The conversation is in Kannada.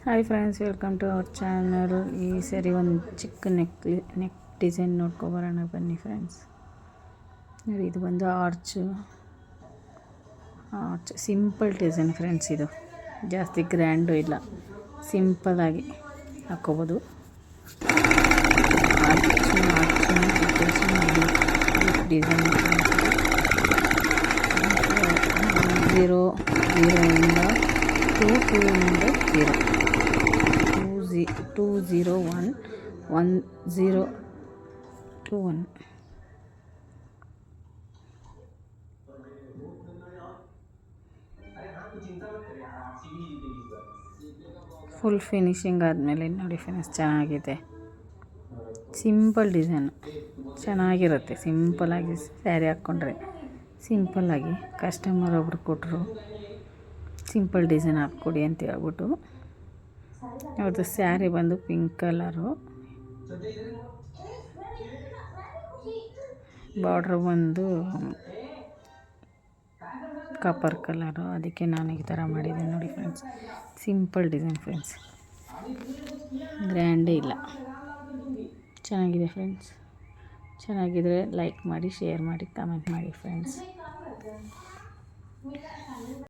Hi friends, welcome to our channel. ಈ ಸರಿ ಒಂದು ಚಿಕ್ಕ ನೆಕ್ ಡಿಸೈನ್ ನೋಡ್ಕೊಬರೋಣ ಬನ್ನಿ ಫ್ರೆಂಡ್ಸ್. ನೋಡಿ, ಇದು ಬಂದು ಆರ್ಚ್ ಸಿಂಪಲ್ ಡಿಸೈನ್ ಫ್ರೆಂಡ್ಸ್. ಇದು ಜಾಸ್ತಿ ಗ್ರ್ಯಾಂಡು ಇಲ್ಲ, ಸಿಂಪಲ್ಲಾಗಿ ಹಾಕ್ಕೋಬೋದು. ಡಿಸೈನ್ 0 ಇಂದ 201 1021. ಫುಲ್ ಫಿನಿಶಿಂಗ್ ಆದಮೇಲೆ ನೋಡಿ ಫ್ರೆಂಡ್ಸ್, ಚೆನ್ನಾಗಿದೆ. ಸಿಂಪಲ್ ಡಿಸೈನು ಚೆನ್ನಾಗಿರುತ್ತೆ. ಸಿಂಪಲ್ಲಾಗಿ ಸ್ಯಾರಿ ಹಾಕ್ಕೊಂಡ್ರೆ ಸಿಂಪಲ್ಲಾಗಿ ಕಸ್ಟಮರ್ ಒಬ್ರು ಕೊಟ್ಟರು, ಸಿಂಪಲ್ ಡಿಸೈನ್ ಹಾಕ್ಕೊಡಿ ಅಂತ ಹೇಳ್ಬಿಟ್ಟು. ಅವ್ರದ್ದು ಸ್ಯಾರಿ ಬಂದು ಪಿಂಕ್ ಕಲರು, ಬಾರ್ಡ್ರ್ ಬಂದು ಕಾಪರ್ ಕಲರು. ಅದಕ್ಕೆ ನಾನು ಈ ಥರ ಮಾಡಿದ್ದೀನಿ ನೋಡಿ ಫ್ರೆಂಡ್ಸ್. ಸಿಂಪಲ್ ಡಿಸೈನ್ ಫ್ರೆಂಡ್ಸ್, ಗ್ರ್ಯಾಂಡೇ ಇಲ್ಲ. ಚೆನ್ನಾಗಿದೆ ಫ್ರೆಂಡ್ಸ್. ಚೆನ್ನಾಗಿದ್ರೆ ಲೈಕ್ ಮಾಡಿ, ಶೇರ್ ಮಾಡಿ, ಕಮೆಂಟ್ ಮಾಡಿ ಫ್ರೆಂಡ್ಸ್.